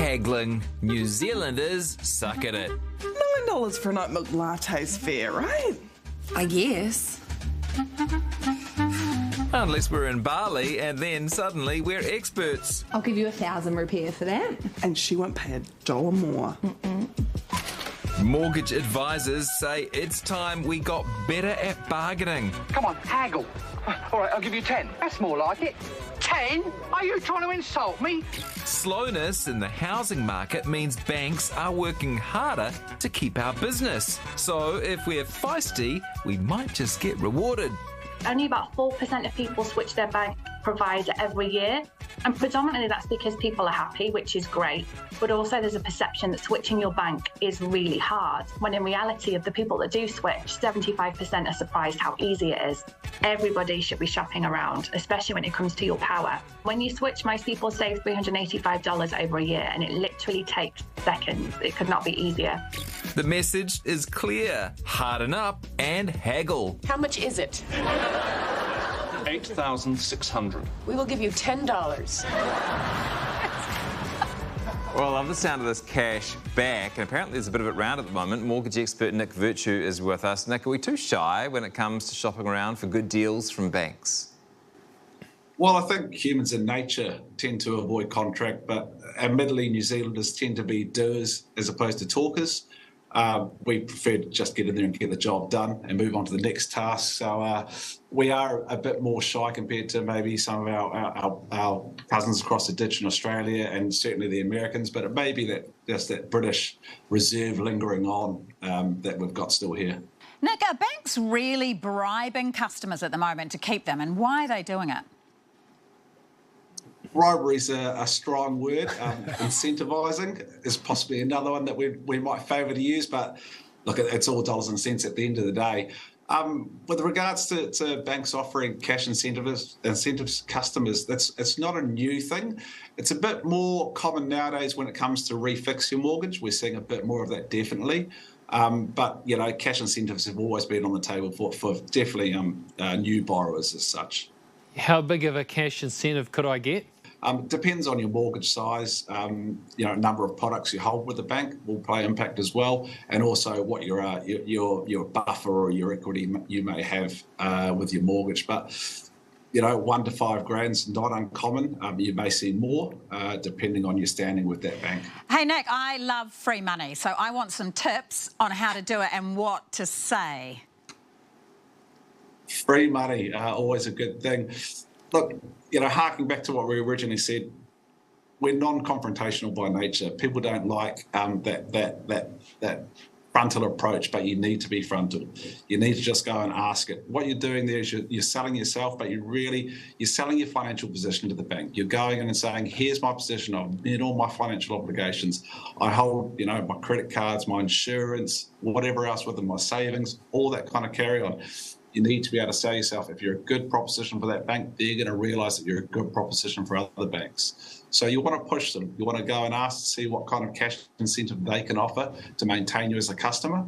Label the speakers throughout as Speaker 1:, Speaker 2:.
Speaker 1: haggling. New Zealanders suck at it.
Speaker 2: $9 for an oat milk latte's fair, right?
Speaker 3: I guess.
Speaker 1: Unless we're in Bali and then suddenly we're experts.
Speaker 3: I'll give you 1,000 repair for that.
Speaker 2: And she won't pay $1 more.
Speaker 1: Mortgage advisors say it's time we got better at bargaining.
Speaker 4: Come on, haggle. All right, I'll give you 10. That's more like it. 10? Are you trying to insult me?
Speaker 1: Slowness in the housing market means banks are working harder to keep our business. So if we're feisty, we might just get rewarded.
Speaker 5: Only about 4% of people switch their bank provider every year. And predominantly that's because people are happy, which is great. But also there's a perception that switching your bank is really hard, when in reality of the people that do switch, 75% are surprised how easy it is. Everybody should be shopping around, especially when it comes to your power. When you switch, most people save $385 over a year, and it literally takes seconds. It could not be easier.
Speaker 1: The message is clear. Harden up and haggle.
Speaker 6: How much is it?
Speaker 4: $8,600.
Speaker 6: We will give you $10.
Speaker 7: Well, I love the sound of this cash back, and apparently there's a bit of it round at the moment. Mortgage expert Nick Virtue is with us. Nick, are we too shy when it comes to shopping around for good deals from banks?
Speaker 8: Well, I think humans in nature tend to avoid contract, but admittedly New Zealanders tend to be doers as opposed to talkers. We prefer to just get in there and get the job done and move on to the next task. So we are a bit more shy compared to maybe some of our cousins across the ditch in Australia and certainly the Americans. But it may be that just that British reserve lingering on that we've got still here.
Speaker 9: Nick, are banks really bribing customers at the moment to keep them, and why are they doing it?
Speaker 8: Bribery is a strong word. Incentivising is possibly another one that we might favour to use, but look, it's all dollars and cents at the end of the day. With regards to banks offering cash incentives to customers, it's not a new thing. It's a bit more common nowadays when it comes to refix your mortgage. We're seeing a bit more of that, definitely. But, you know, cash incentives have always been on the table for definitely new borrowers as such.
Speaker 10: How big of a cash incentive could I get?
Speaker 8: Depends on your mortgage size. You know, number of products you hold with the bank will play impact as well, and also what your buffer or your equity you may have with your mortgage. But you know, $1 to $5 grand's not uncommon. You may see more depending on your standing with that bank.
Speaker 9: Hey Nick, I love free money, so I want some tips on how to do it and what to say.
Speaker 8: Free money, always a good thing. Look, you know, harking back to what we originally said, we're non-confrontational by nature. People don't like that frontal approach, but you need to be frontal. You need to just go and ask it. What you're doing there is you're selling yourself, but you're selling your financial position to the bank. You're going in and saying, here's my position. I've met all my financial obligations. I hold, you know, my credit cards, my insurance, whatever else with them, my savings, all that kind of carry on. You need to be able to sell yourself. If you're a good proposition for that bank, they're going to realise that you're a good proposition for other banks. So you want to push them. You want to go and ask to see what kind of cash incentive they can offer to maintain you as a customer.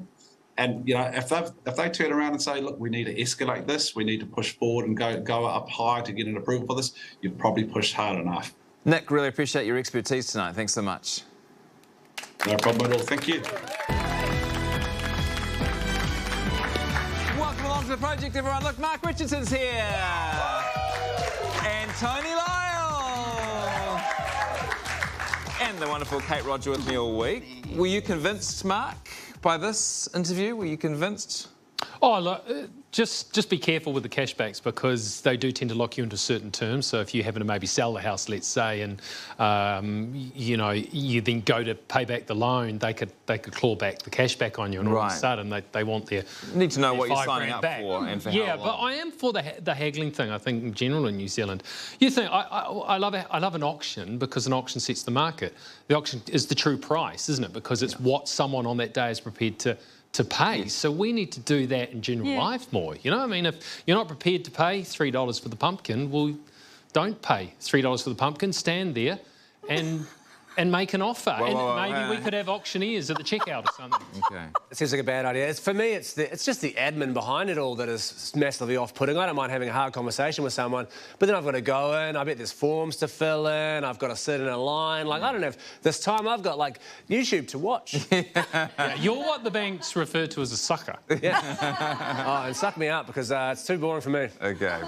Speaker 8: And you know, if they turn around and say, look, we need to escalate this, we need to push forward and go up high to get an approval for this, you've probably pushed hard enough.
Speaker 7: Nick, really appreciate your expertise tonight. Thanks so much.
Speaker 8: No problem at all. Thank you.
Speaker 7: Welcome along to the project, everyone. Look, Mark Richardson's here. And Tony Lyle. And the wonderful Kate Roger with me all week. Were you convinced, Mark, by this interview? Were you convinced?
Speaker 10: Oh, look, just be careful with the cashbacks because they do tend to lock you into certain terms. So if you happen to maybe sell the house, let's say, and you know, you then go to pay back the loan, they could claw back the cashback on you, and all of a sudden they want their
Speaker 7: you need to know what you're signing up
Speaker 10: back.
Speaker 7: for and for how long.
Speaker 10: But I am for the haggling thing. I think in general in New Zealand, you think I love an auction because an auction sets the market. The auction is the true price, isn't it? Because it's what someone on that day is prepared to pay. So we need to do that in general life more. You know, I mean, if you're not prepared to pay $3 for the pumpkin, well, don't pay $3 for the pumpkin. Stand there and and make an offer.
Speaker 7: Whoa,
Speaker 10: Maybe we could have auctioneers at the checkout or something.
Speaker 7: Okay.
Speaker 6: It seems like a bad idea. For me, it's just the admin behind it all that is massively off-putting. I don't mind having a hard conversation with someone, but then I've got to go in. I bet there's forms to fill in. I've got to sit in a line. Like, I don't have this time. I've got, like, YouTube to watch.
Speaker 10: Yeah, you're what the banks refer to as a sucker.
Speaker 6: Yeah. Oh, and suck me up because it's too boring for me.
Speaker 7: Okay.